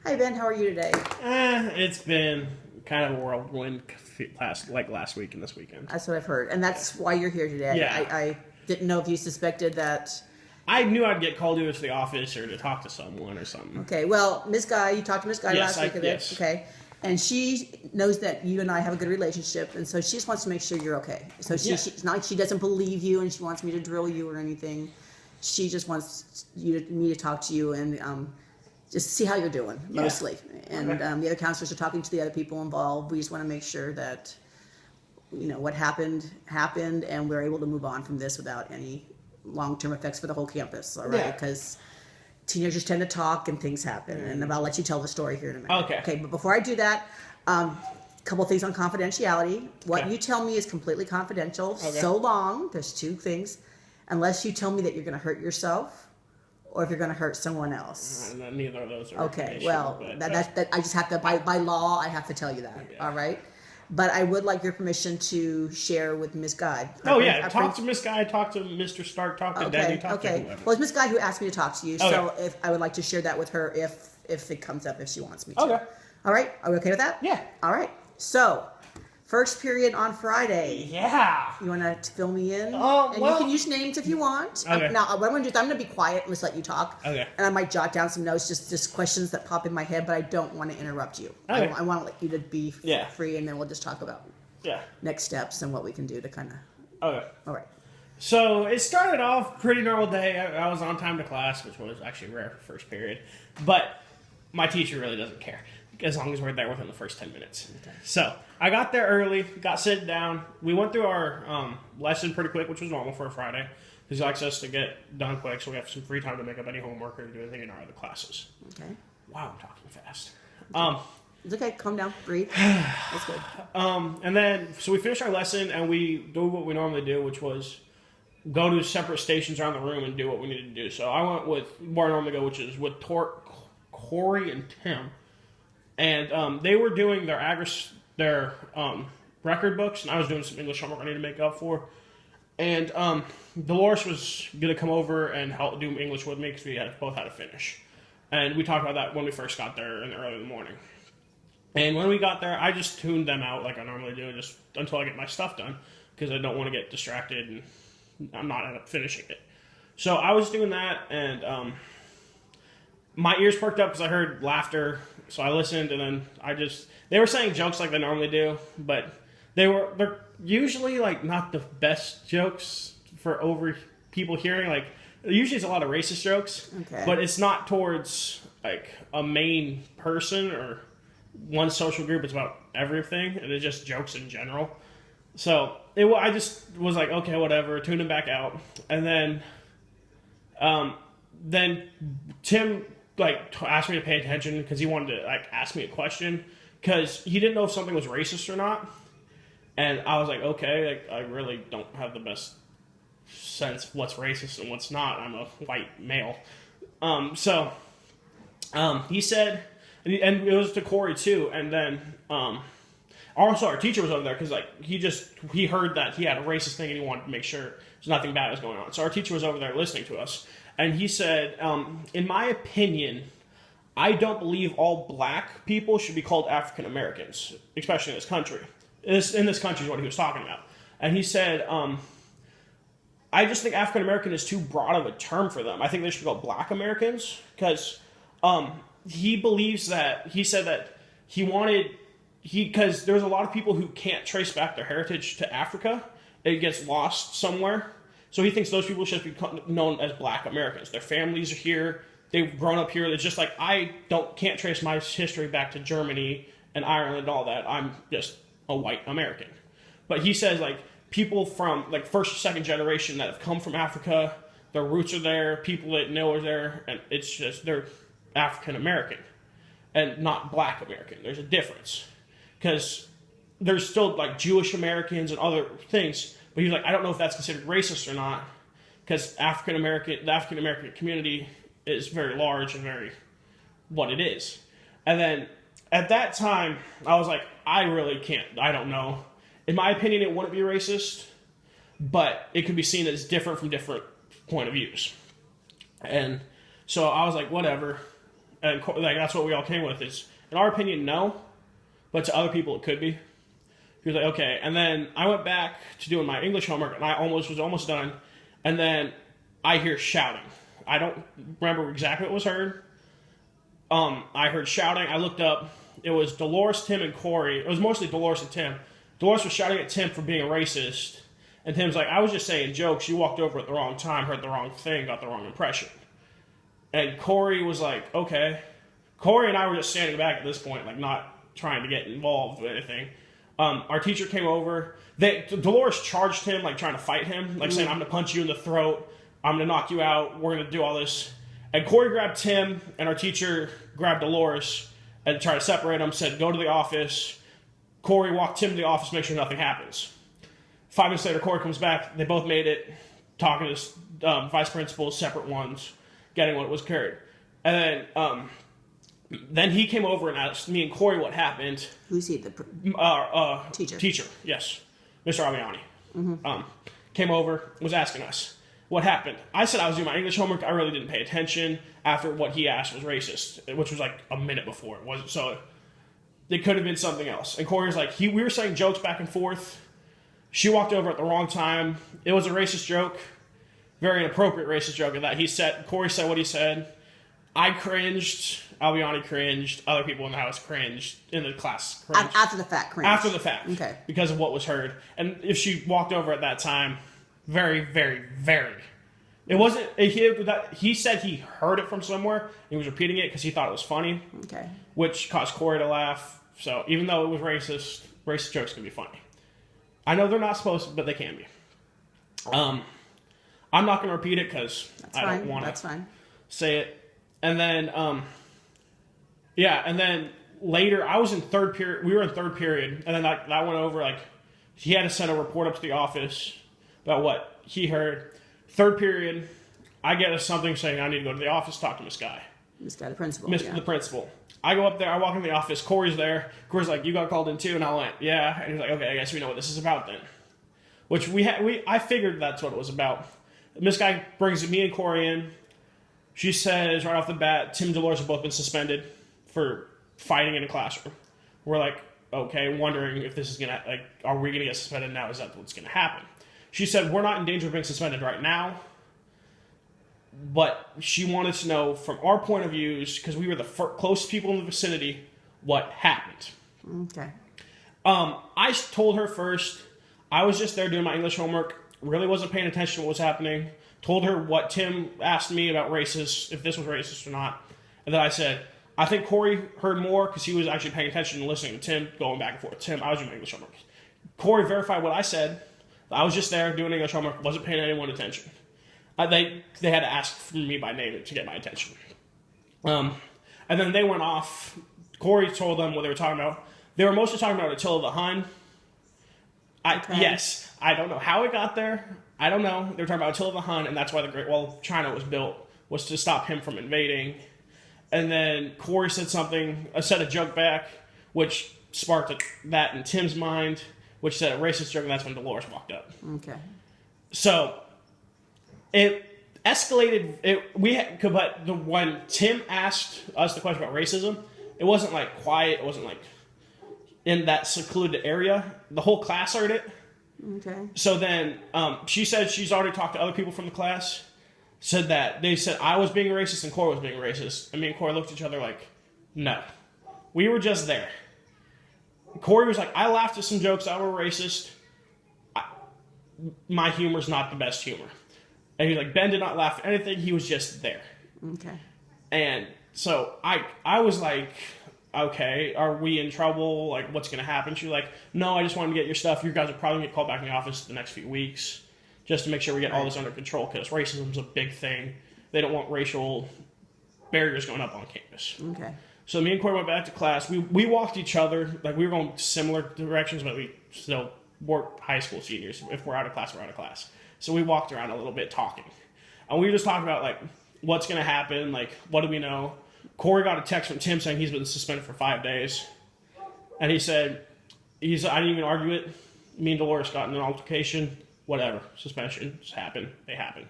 Hi, Ben. How are you today? It's been kind of a whirlwind last week and this weekend. That's what I've heard. And that's why you're here today. Yeah. I didn't know if you suspected that. I knew I'd get called either to the office or to talk to someone or something. Okay, well, Ms. Guy, you talked to Ms. Guy last week of it. Yes. Okay. And she knows that you and I have a good relationship, and so she just wants to make sure you're okay. So she's not like she doesn't believe you and she wants me to drill you or anything. She just wants me to talk to you and just see how you're doing, mostly. Yeah. And the other counselors are talking to the other people involved. We just want to make sure that, what happened, and we're able to move on from this without any long-term effects for the whole campus, all right? Because teenagers tend to talk and things happen, and I'll let you tell the story here in a minute. Okay. Okay, but before I do that, a couple things on confidentiality. What you tell me is completely confidential. Okay. So long, there's two things, unless you tell me that you're going to hurt yourself or if you're going to hurt someone else. Neither of those are okay. Well, that I just have to by law I have to tell you that. Okay. All right. But I would like your permission to share with Ms. Guy. Talk to Ms. Guy, talk to Mr. Stark, talk to Danny, talk to whoever. Well, it's Ms. Guy who asked me to talk to you, so if I would like to share that with her if it comes up, if she wants me to. Okay. All right. Are we okay with that? Yeah. All right. So, first period on Friday. Yeah. You want to fill me in? And you can use names if you want. Okay. Now, what I'm going to do is I'm going to be quiet and just let you talk. Okay. And I might jot down some notes, just questions that pop in my head, but I don't want to interrupt you. Okay. I want to let you to be free, and then we'll just talk about next steps and what we can do to kind of... Okay. All right. So it started off pretty normal day. I was on time to class, which was actually rare for first period. But my teacher really doesn't care, as long as we're there within the first 10 minutes. Okay. So I got there early, got sit down. We went through our lesson pretty quick, which was normal for a Friday. Because he likes us to get done quick, so we have some free time to make up any homework or do anything in our other classes. Okay. Wow, I'm talking fast. It's okay. Calm down. Breathe. That's good. And then, so we finished our lesson, and we do what we normally do, which was go to separate stations around the room and do what we needed to do. So I went with where I normally go, which is with Corey and Tim. And they were doing their record books, and I was doing some English homework I needed to make up for. And Dolores was going to come over and help do English with me because we both had to finish. And we talked about that when we first got there early in the morning. And when we got there, I just tuned them out like I normally do, just until I get my stuff done, because I don't want to get distracted and I'm not end up finishing it. So I was doing that, and my ears perked up because I heard laughter. So I listened, and then they were saying jokes like they normally do, but they're usually like not the best jokes for people hearing. Like usually it's a lot of racist jokes, but it's not towards like a main person or one social group. It's about everything, and it's just jokes in general. So I just was like, okay, whatever, tune them back out. And then Tim asked me to pay attention because he wanted to ask me a question because he didn't know if something was racist or not. And I was like, okay, I really don't have the best sense of what's racist and what's not. I'm a white male. He said, and it was to Corey too, and then also our teacher was over there because he heard that he had a racist thing and he wanted to make sure there's nothing bad was going on. So our teacher was over there listening to us, and he said, in my opinion, I don't believe all black people should be called African Americans, especially in this country. In this country is what he was talking about. And he said, I just think African American is too broad of a term for them. I think they should be called Black Americans because he said that because there's a lot of people who can't trace back their heritage to Africa. It gets lost somewhere. So he thinks those people should be known as Black Americans. Their families are here. They've grown up here. It's just like I can't trace my history back to Germany and Ireland and all that. I'm just a white American. But he says people from first or second generation that have come from Africa, their roots are there, people that know are there, and it's just they're African American and not Black American. There's a difference because there's still Jewish Americans and other things. But he's like, I don't know if that's considered racist or not because the African American community is very large and very what it is. And then at that time, I was like, I really can't. I don't know. In my opinion, it wouldn't be racist, but it could be seen as different from different point of views. And so I was like, whatever. And like that's what we all came with. Is in our opinion, no, but to other people it could be. He was like, okay. And then I went back to doing my English homework, and I was almost done. And then I hear shouting. I don't remember exactly what was heard. I heard shouting. I looked up. It was Dolores, Tim, and Corey. It was mostly Dolores and Tim. Dolores was shouting at Tim for being a racist. And Tim's like, I was just saying jokes. You walked over at the wrong time, heard the wrong thing, got the wrong impression. And Corey was like, okay. Corey and I were just standing back at this point, like not trying to get involved with anything. Our teacher came over. Dolores charged him, like trying to fight him, like saying, I'm going to punch you in the throat. I'm going to knock you out. We're going to do all this. And Corey grabbed Tim, and our teacher grabbed Dolores and tried to separate them, said, go to the office. Corey walked Tim to the office, make sure nothing happens. 5 minutes later, Corey comes back. They both made it, talking to vice principals, separate ones, getting what was carried. And then he came over and asked me and Corey what happened. Who's he? The teacher. Teacher, yes. Mr. Aviani. Came over, was asking us what happened. I said I was doing my English homework. I really didn't pay attention after what he asked was racist, which was like a minute before. It wasn't, so it could have been something else. And Corey was like, we were saying jokes back and forth. She walked over at the wrong time. It was a racist joke. Very inappropriate racist joke. And that Corey said what he said. I cringed. Albiani cringed. Other people in the house cringed. In the class cringed. After the fact, cringed. After the fact. Okay. Because of what was heard. And if she walked over at that time, very, very, very. It wasn't. He said he heard it from somewhere. And he was repeating it because he thought it was funny. Okay. Which caused Corey to laugh. So even though it was racist jokes can be funny. I know they're not supposed to, but they can be. I'm not going to repeat it because I don't want to say it. And then, and then later, I was in third period. We were in third period, and then that went over. Like, he had to send a report up to the office about what he heard. Third period, I get something saying I need to go to the office, talk to Miss Guy. Miss Guy, the principal. The principal. I go up there. I walk in the office. Corey's there. Corey's like, "You got called in too?" And I went, "Yeah." And he's like, "Okay, I guess we know what this is about then." Which I figured that's what it was about. Miss Guy brings me and Corey in. She says right off the bat, Tim and Dolores have both been suspended for fighting in a classroom. We're like, okay, wondering if this is gonna are we gonna get suspended now? Is that what's gonna happen? She said we're not in danger of being suspended right now. But she wanted to know, from our point of views, because we were the closest people in the vicinity, what happened. Okay. I told her first, I was just there doing my English homework, really wasn't paying attention to what was happening, told her what Tim asked me about racist, if this was racist or not, and then I said, I think Corey heard more because he was actually paying attention and listening to Tim, going back and forth. Tim, I was doing my English homework. Corey verified what I said. I was just there doing English homework, wasn't paying anyone attention. They had to ask for me by name to get my attention. And then they went off. Corey told them what they were talking about. They were mostly talking about Attila the Hun. Yes, I don't know how it got there. I don't know. They were talking about Attila the Hun, and that's why the Great Wall of China was built, was to stop him from invading. And then Corey said said a joke back, which sparked that in Tim's mind, which said a racist joke, and that's when Dolores walked up. Okay. So it escalated. But when Tim asked us the question about racism, it wasn't like quiet. It wasn't like in that secluded area. The whole class heard it. Okay. So then she said she's already talked to other people from the class. Said that they said I was being racist and Corey was being racist. And me and Corey looked at each other like, no, we were just there. Corey was like, I laughed at some jokes that were racist. My humor's not the best humor. And he's like, Ben did not laugh at anything. He was just there. Okay. And so I was like, okay, are we in trouble? Like, what's going to happen? She's like, no, I just wanted to get your stuff. You guys are probably going to get called back in the office the next few weeks just to make sure we get all this under control because racism's a big thing. They don't want racial barriers going up on campus. Okay. So me and Corey went back to class. We walked each other. Like, we were going similar directions, but we still were high school seniors. If we're out of class, we're out of class. So we walked around a little bit talking. And we were just talking about, like, what's going to happen, like, what do we know? Corey got a text from Tim saying he's been suspended for 5 days. And he said, I didn't even argue it. Me and Dolores got in an altercation. Whatever. Suspensions happen. They happen.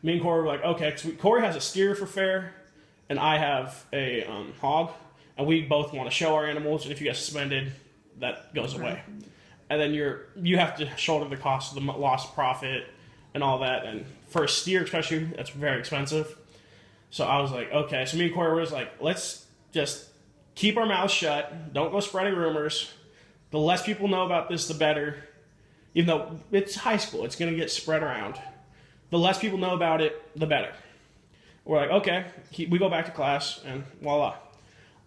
Me and Corey were like, okay, because Corey has a steer for fair. and I have a hog, and we both want to show our animals, and if you get suspended, that goes away. And then you have to shoulder the cost of the lost profit and all that, and for a steer especially, that's very expensive. So I was like, okay. So me and Corey was like, let's just keep our mouths shut. Don't go spreading rumors. The less people know about this, the better. Even though it's high school, it's going to get spread around. The less people know about it, the better. We're like, okay. We go back to class, and voila.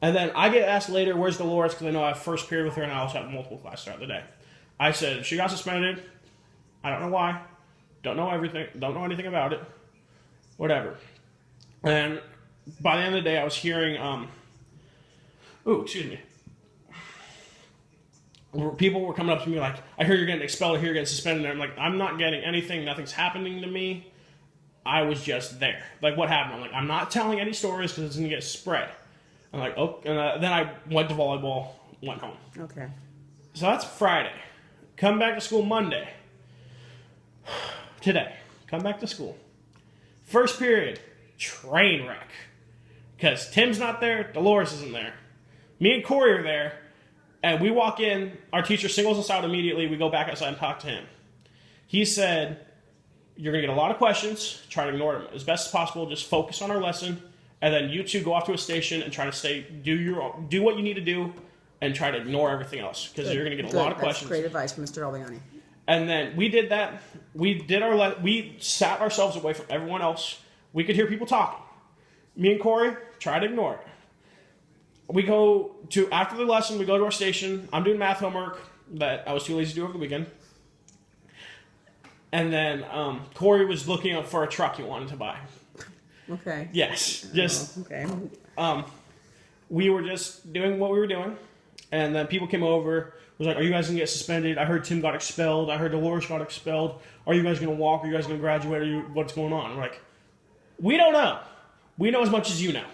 And then I get asked later, where's Dolores? Because I know I have first period with her, and I also have multiple classes throughout the day. I said, she got suspended. I don't know why. Don't know everything. Don't know anything about it. Whatever. And by the end of the day, I was hearing, excuse me. People were coming up to me like, I hear you're getting expelled, I hear you're getting suspended. And I'm like, I'm not getting anything. Nothing's happening to me. I was just there. Like, what happened? I'm like, I'm not telling any stories because it's going to get spread. I'm like, oh. And then I went to volleyball, went home. Okay. So that's Friday. Come back to school Monday. Today. Come back to school. First period. Train wreck. Because Tim's not there, Dolores isn't there. Me and Corey are there, and we walk in, our teacher singles us out immediately, we go back outside and talk to him. He said, you're going to get a lot of questions, try to ignore them as best as possible, just focus on our lesson, and then you two go off to a station and try to do what you need to do, and try to ignore everything else, because you're going to get a lot of questions. That's great advice from Mr. Albiani. And then we did that, we sat ourselves away from everyone else. We could hear people talking. Me and Corey try to ignore it. We go to, after the lesson, we go to our station. I'm doing math homework that I was too lazy to do over the weekend. And then Corey was looking up for a truck he wanted to buy. Okay. Yes. Okay. We were just doing what we were doing. And then people came over, was like, are you guys going to get suspended? I heard Tim got expelled. I heard Dolores got expelled. Are you guys going to walk? Are you guys going to graduate? What's going on? We're like, we don't know. We know as much as you know.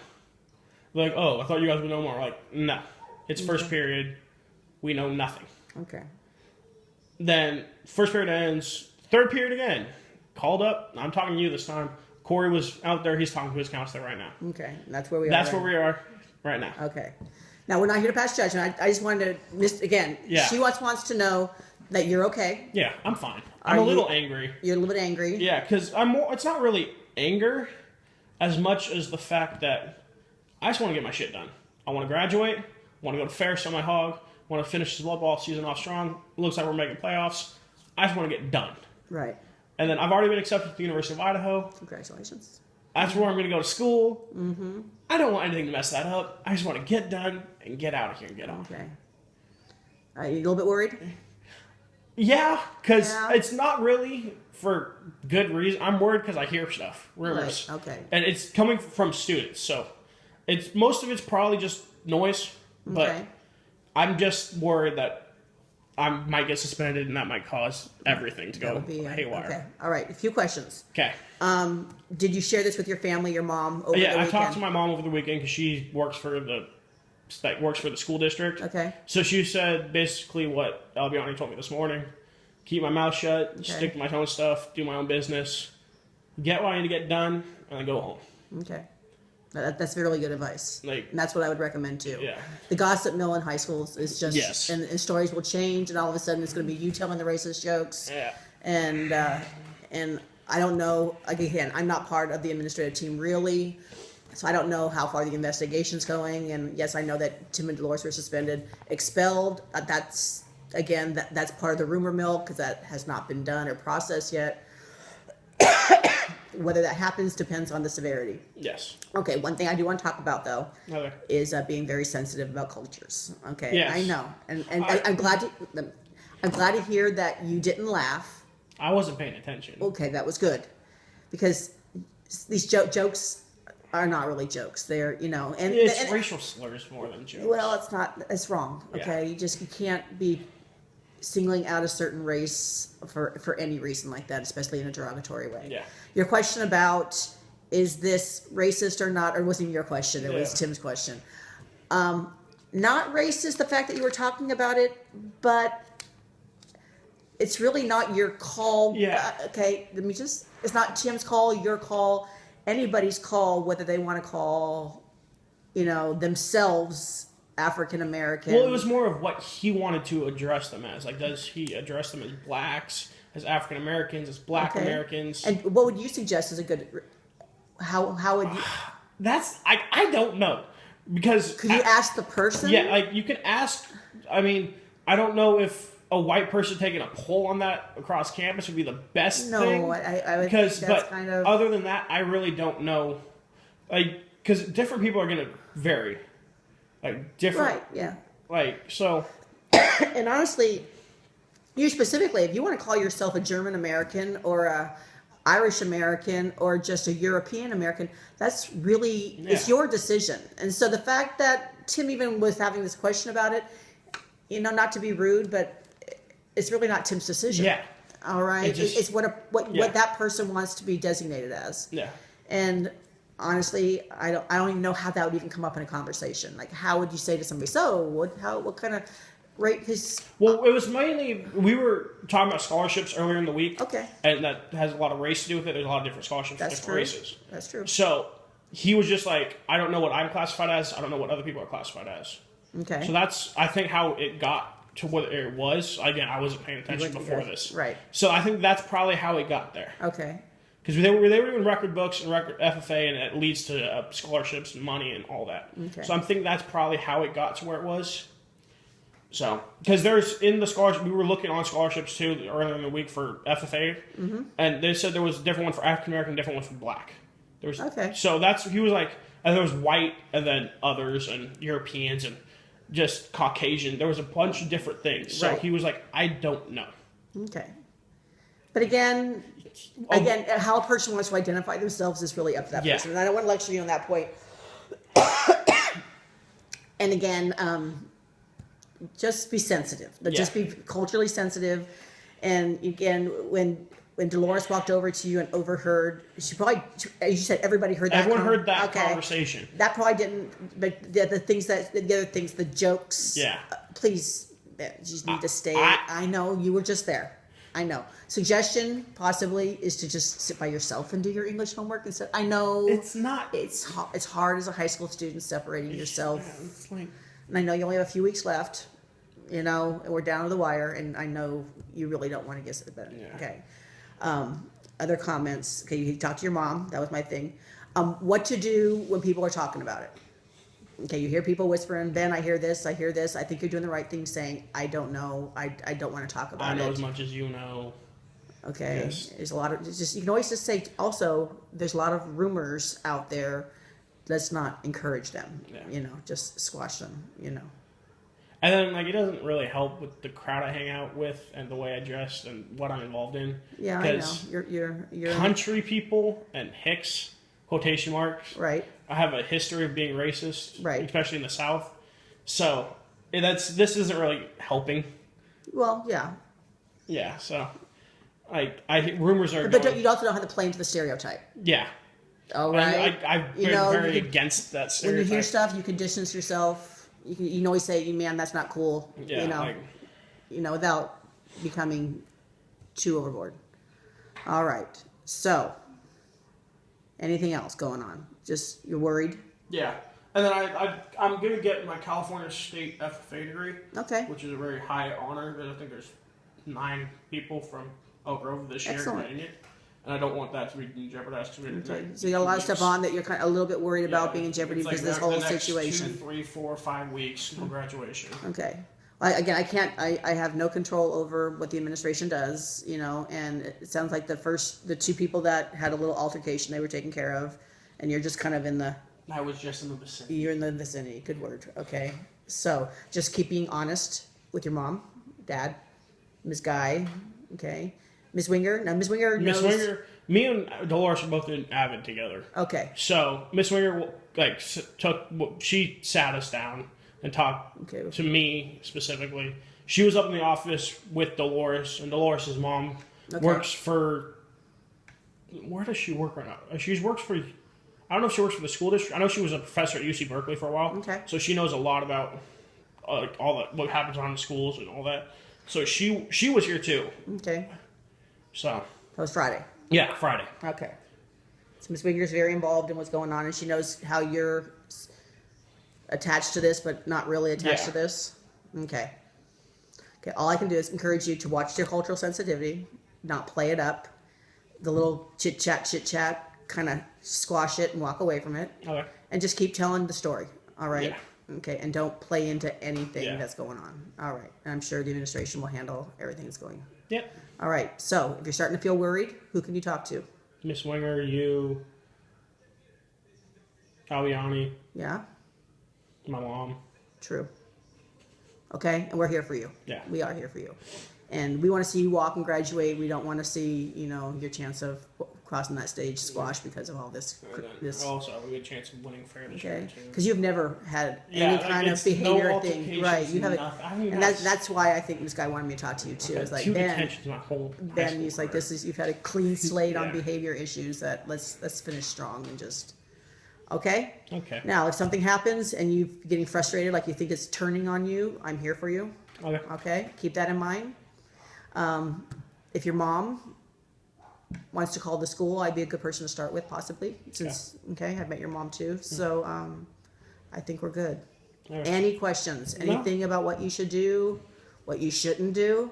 Like, oh, I thought you guys would know more. Like, no. It's first period. We know nothing. Okay. Then first period ends. Third period again. Called up. I'm talking to you this time. Corey was out there. He's talking to his counselor right now. Okay. That's where we are. That's where we are right now. Okay. Now, we're not here to pass judgment. I just wanted to, again, she wants to know that you're okay. Yeah, I'm fine. I'm a little angry. You're a little bit angry. Yeah, because it's not really anger as much as the fact that I just want to get my shit done. I want to graduate. I want to go to Ferris on my hog. I want to finish the football season off strong. It looks like we're making playoffs. I just want to get done. Right. And then I've already been accepted to the University of Idaho. Congratulations. That's where I'm going to go to school. Mm-hmm. I don't want anything to mess that up. I just want to get done and get out of here and get on. Okay. Are you a little bit worried? Yeah, because it's not really for good reason. I'm worried because I hear stuff, rumors. Right. Okay. And it's coming from students, so most of it's probably just noise. But I'm just worried that I might get suspended, and that might cause everything to go haywire. Okay. All right. A few questions. Okay. Did you share this with your family, your mom, over the weekend? I talked to my mom over the weekend because she works for the school district. Okay. So she said basically what Albiani told me this morning: keep my mouth shut, stick to my own stuff, do my own business, get what I need to get done, and then go home. Okay. That's really good advice. And that's what I would recommend too. Yeah. The gossip mill in high schools is just, and stories will change, and all of a sudden it's going to be you telling the racist jokes. Yeah. And I don't know. Again, I'm not part of the administrative team really, so I don't know how far the investigation's going. And yes, I know that Tim and Dolores were suspended, expelled. That's part of the rumor mill because that has not been done or processed yet. Whether that happens depends on the severity. Yes. Okay, one thing I do want to talk about, though, is being very sensitive about cultures. Okay, yes. I know. And I'm glad to hear that you didn't laugh. I wasn't paying attention. Okay, that was good. Because these jokes are not really jokes. They're, and it's racial slurs more than jokes. Well, it's wrong. Okay, you can't be singling out a certain race for any reason like that, especially in a derogatory way. Yeah. Your question about is this racist or not, or wasn't your question, it was Tim's question. Not racist, the fact that you were talking about it, but it's really not your call. Yeah. Okay, it's not Tim's call, your call, anybody's call whether they want to call, themselves African American. Well, it was more of what he wanted to address them as. Like, does he address them as blacks, as African Americans, as Black Americans? And what would you suggest is a good? How would you? That's I don't know, because could you ask the person? Yeah, like you can ask. I mean, I don't know if a white person taking a poll on that across campus would be the best thing. No, I would because think that's but kind of. Other than that, I really don't know. Like, because different people are going to vary. Like different. Right. Yeah. Like so. And honestly, you specifically, if you want to call yourself a German American or a Irish American or just a European American, that's really, it's your decision. And so the fact that Tim even was having this question about it, not to be rude, but it's really not Tim's decision. Yeah. All right. It's what that person wants to be designated as. Yeah. And honestly, I don't even know how that would even come up in a conversation. Like, how would you say to somebody, so what kind of rate his? Well, it was mainly, we were talking about scholarships earlier in the week. Okay. And that has a lot of race to do with it. There's a lot of different scholarships for different races. That's true. So he was just like, I don't know what I'm classified as. I don't know what other people are classified as. Okay. So that's, I think, how it got to what it was. Again, I wasn't paying attention before this. Right. So I think that's probably how it got there. Okay. Because they were doing record books and record FFA, and it leads to scholarships and money and all that. Okay. So I'm thinking that's probably how it got to where it was. So, because there's in the scholarship, we were looking on scholarships too earlier in the week for FFA, and they said there was a different one for African American, different one for Black. There was So he was like, and there was white, and then others, and Europeans, and just Caucasian. There was a bunch of different things. So he was like, I don't know. Okay. But again, how a person wants to identify themselves is really up to that person. And I don't want to lecture you on that point. And again, just be sensitive. Just be culturally sensitive. And again, when Dolores walked over to you and overheard, she probably, as you said, everybody heard that. Everyone heard that conversation. That probably didn't, but the other things, the jokes. Yeah. Please, you just need to stay. I know you were just there. I know. Suggestion possibly is to just sit by yourself and do your English homework instead. I know it's not. It's hard as a high school student separating yourself. Yeah, it's like, and I know you only have a few weeks left, and we're down to the wire, and I know you really don't want to get to the bed. Yeah. Okay. Other comments. Okay, you talk to your mom. That was my thing. What to do when people are talking about it. Okay, you hear people whispering, Ben, I hear this, I think you're doing the right thing saying, I don't know, I don't want to talk about it. I know as much as you know. Okay, there's a lot of, you can always just say, also, there's a lot of rumors out there, let's not encourage them, just squash them, And then, it doesn't really help with the crowd I hang out with and the way I dress and what I'm involved in. Yeah, I know. You're country people and hicks, quotation marks. Right. I have a history of being racist, right, especially in the South. So this isn't really helping. Well, yeah. Yeah. So, rumors are. But you also don't have to play into the stereotype. Yeah. All right. I've been very against that stereotype. When you hear stuff, you can distance yourself. You can always say, "Man, that's not cool." Yeah. Without becoming too overboard. All right. So, anything else going on? Just, you're worried? Yeah. And then I'm going to get my California State FFA degree. Okay. Which is a very high honor. I think there's 9 people from Elk Grove this year getting it. And I don't want that to be jeopardized. Okay. So you got a lot of stuff on that you're kind of a little bit worried about being in jeopardy because of this whole situation. 2, 3, 4, 5 weeks until graduation. Okay. Again, I have no control over what the administration does, and it sounds like the 2 people that had a little altercation, they were taken care of, and you're just kind of in the... I was just in the vicinity. You're in the vicinity. Good word. Okay. So just keep being honest with your mom, dad, Ms. Guy, okay? Ms. Winger? Now, Ms. Winger knows... Ms. Winger, me and Dolores were both in Avid together. Okay. So Ms. Winger, she sat us down and talked to me specifically. She was up in the office with Dolores, and Dolores' mom works for... Where does she work right now? She works for... I don't know if she works for the school district. I know she was a professor at UC Berkeley for a while. Okay. So she knows a lot about all that, what happens on the schools and all that. So she was here too. Okay. So. That was Friday. Yeah, Friday. Okay. So Ms. Winger's very involved in what's going on, and she knows how you're attached to this, but not really attached to this. Okay. Okay. All I can do is encourage you to watch your cultural sensitivity, not play it up. The little chit chat, kind of squash it and walk away from it. Okay. And just keep telling the story. All right. Yeah. Okay. And don't play into anything that's going on. All right. And I'm sure the administration will handle everything that's going on. Yep. All right. So if you're starting to feel worried, who can you talk to? Miss Winger, you, Aliani, Yeah. my mom. True. Okay. And we're here for you. Yeah. We are here for you. And we want to see you walk and graduate. We don't want to see, your chance of crossing that stage squash because of all this. Also, have a good chance of winning fair this year, too. Because you've never had any kind of behavior thing, right? You haven't, and that's why I think this guy wanted me to talk to you too. It's like Ben, he's like, you've had a clean slate on behavior issues. That let's finish strong and just. Okay. Okay. Now, if something happens and you're getting frustrated, like you think it's turning on you, I'm here for you. Okay. Okay. Keep that in mind. If your mom wants to call the school, I'd be a good person to start with, possibly. Since I've met your mom too, so I think we're good. Right. Any questions? Anything about what you should do, what you shouldn't do?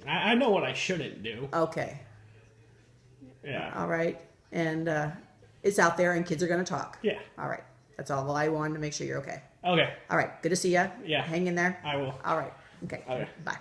I know what I shouldn't do. Okay. Yeah. All right, and it's out there, and kids are going to talk. Yeah. All right. That's all I wanted to make sure you're okay. Okay. All right. Good to see you. Yeah. Hang in there. I will. All right. Okay. Okay. Bye.